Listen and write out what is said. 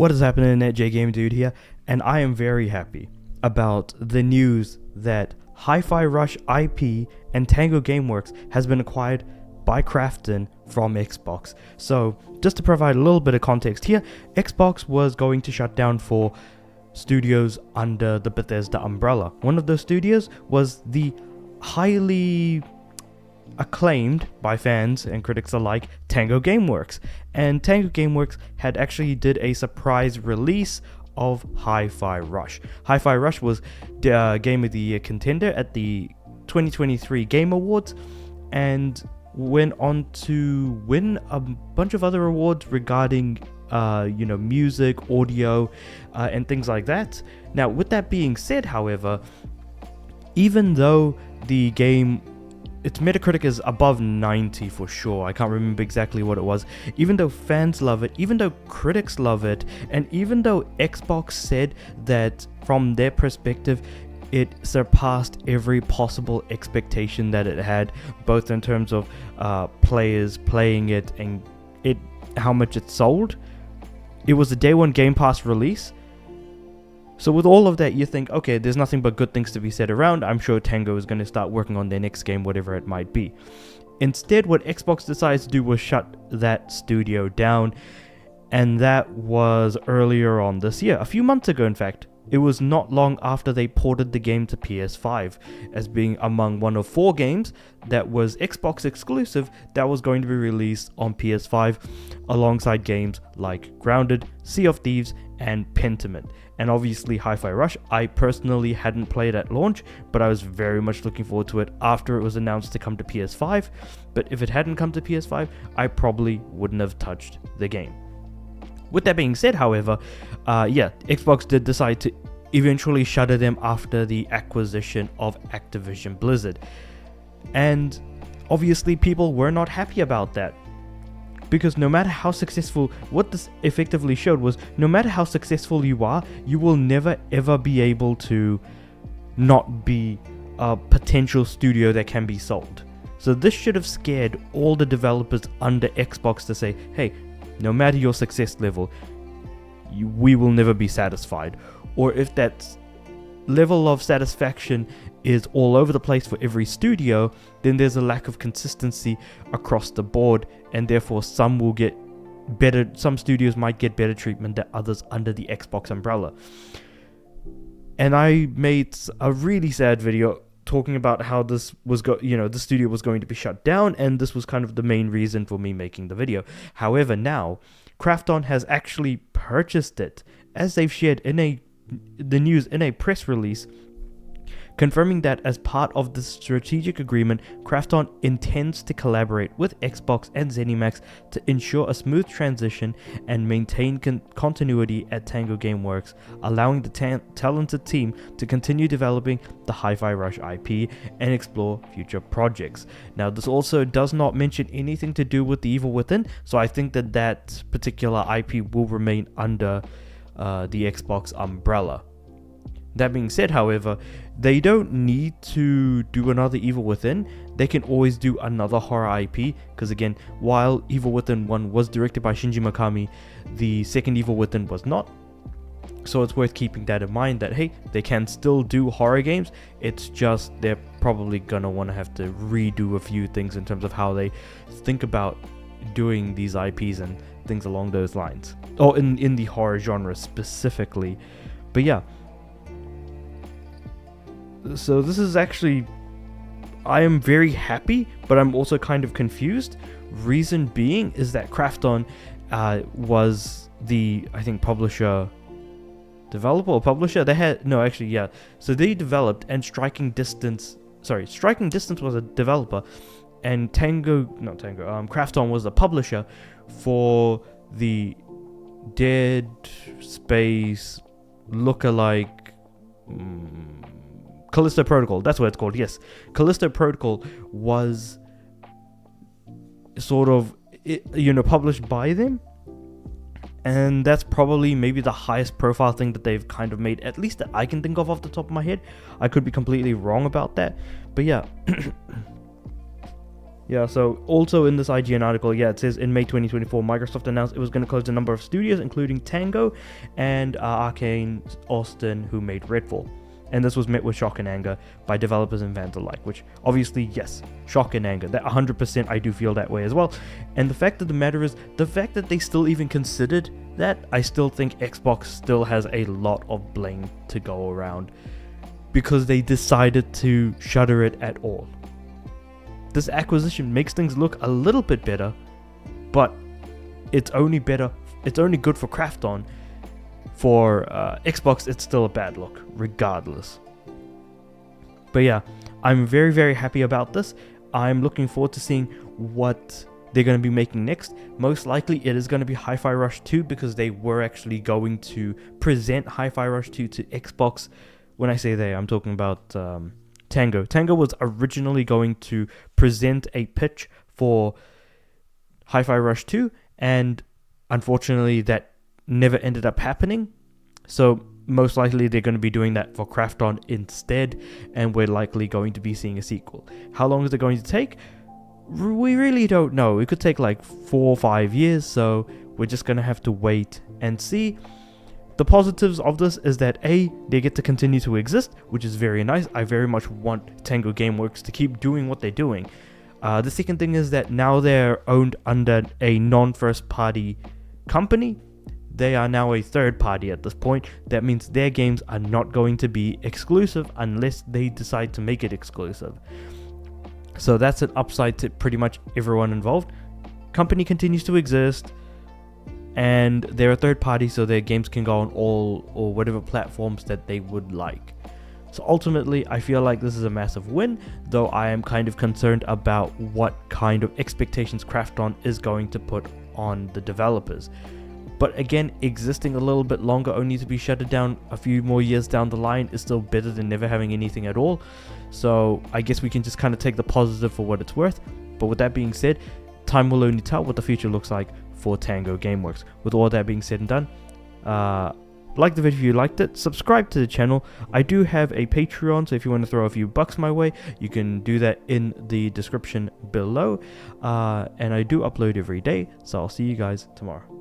What is happening, J Game Dude here, and I am very happy about the news that Hi-Fi Rush IP and Tango Gameworks has been acquired by Krafton from Xbox. So, just to provide a little bit of context here, Xbox was going to shut down for studios under the Bethesda umbrella. One of those studios was the highly acclaimed by fans and critics alike Tango Gameworks, and Tango Gameworks had actually did a surprise release of Hi-Fi Rush. Hi-Fi Rush was the Game of the Year contender at the 2023 Game Awards and went on to win a bunch of other awards regarding music, audio, and things like that. Now, with that being said, however, even though the game, its Metacritic is above 90 for sure. I can't remember exactly what it was. Even though fans love it, even though critics love it, and even though Xbox said that from their perspective, it surpassed every possible expectation that it had, both in terms of players playing it and how much it sold. It was a day one Game Pass release. So with all of that, you think, okay, there's nothing but good things to be said around. I'm sure Tango is going to start working on their next game, whatever it might be. Instead, what Xbox decided to do was shut that studio down. And that was earlier on this year, a few months ago, in fact. It was not long after they ported the game to PS5, as being among one of 4 games that was Xbox exclusive that was going to be released on PS5, alongside games like Grounded, Sea of Thieves, and Pentiment. And obviously Hi-Fi Rush, I personally hadn't played at launch, but I was very much looking forward to it after it was announced to come to PS5. But if it hadn't come to PS5, I probably wouldn't have touched the game. With that being said, however, Xbox did decide to eventually shutter them after the acquisition of Activision Blizzard. And obviously people were not happy about that. Because no matter how successful, what this effectively showed was, no matter how successful you are, you will never ever be able to not be a potential studio that can be sold. So this should have scared all the developers under Xbox to say, hey, no matter your success level, we will never be satisfied. Or if that level of satisfaction is all over the place for every studio, then there's a lack of consistency across the board, and therefore some studios might get better treatment than others under the Xbox umbrella. And I made a really sad video talking about how this was the studio was going to be shut down, and this was kind of the main reason for me making the video. However, now Krafton has actually purchased it, as they've shared the news in a press release, confirming that as part of the strategic agreement, Krafton intends to collaborate with Xbox and ZeniMax to ensure a smooth transition and maintain continuity at Tango Gameworks, allowing the talented team to continue developing the Hi-Fi Rush IP and explore future projects. Now, this also does not mention anything to do with The Evil Within, so I think that particular IP will remain under the Xbox umbrella. That being said, however, they don't need to do another Evil Within. They can always do another horror IP, because again, while Evil Within 1 was directed by Shinji Mikami, the second Evil Within was not. So it's worth keeping that in mind, that hey, they can still do horror games. It's just they're probably gonna want to have to redo a few things in terms of how they think about doing these IPs and things along those lines, or in the horror genre specifically. But yeah, so this is actually, I am very happy, but I'm also kind of confused. Reason being is that Krafton was the, I think, developer or publisher. So they developed, and Striking Distance was a developer, and Krafton was the publisher for the Dead Space lookalike Callisto Protocol. That's what it's called. Yes, Callisto Protocol was sort of published by them, and that's probably maybe the highest profile thing that they've kind of made, at least that I can think of off the top of my head. I could be completely wrong about that, but yeah. Yeah, so also in this IGN article, yeah, it says in May 2024, Microsoft announced it was going to close a number of studios, including Tango and Arcane Austin, who made Redfall. And this was met with shock and anger by developers and fans alike, which obviously, yes, shock and anger. That 100% I do feel that way as well. And the fact of the matter is, the fact that they still even considered that, I still think Xbox still has a lot of blame to go around, because they decided to shutter it at all. This acquisition makes things look a little bit better, but it's only good for Krafton. For Xbox, it's still a bad look, regardless. But yeah, I'm very, very happy about this. I'm looking forward to seeing what they're going to be making next. Most likely, it is going to be Hi-Fi Rush 2, because they were actually going to present Hi-Fi Rush 2 to Xbox. When I say they, I'm talking about Tango. Tango was originally going to present a pitch for Hi-Fi Rush 2, and unfortunately that never ended up happening. So most likely they're going to be doing that for Krafton instead, and we're likely going to be seeing a sequel. How long is it going to take? We really don't know. It could take like 4 or 5 years, so we're just going to have to wait and see. The positives of this is that A, they get to continue to exist, which is very nice. I very much want Tango Gameworks to keep doing what they're doing. The second thing is that now they're owned under a non-first party company. They are now a third party at this point. That means their games are not going to be exclusive unless they decide to make it exclusive. So that's an upside to pretty much everyone involved. Company continues to exist, and they're a third party, so their games can go on all or whatever platforms that they would like. So ultimately, I feel like this is a massive win, though I am kind of concerned about what kind of expectations Krafton is going to put on the developers. But again, existing a little bit longer only to be shuttered down a few more years down the line is still better than never having anything at all. So I guess we can just kind of take the positive for what it's worth. But with that being said, time will only tell what the future looks like for Tango Gameworks. With all that being said and done, like the video if you liked it, subscribe to the channel. I do have a Patreon, so if you want to throw a few bucks my way, you can do that in the description below. And I do upload every day, so I'll see you guys tomorrow.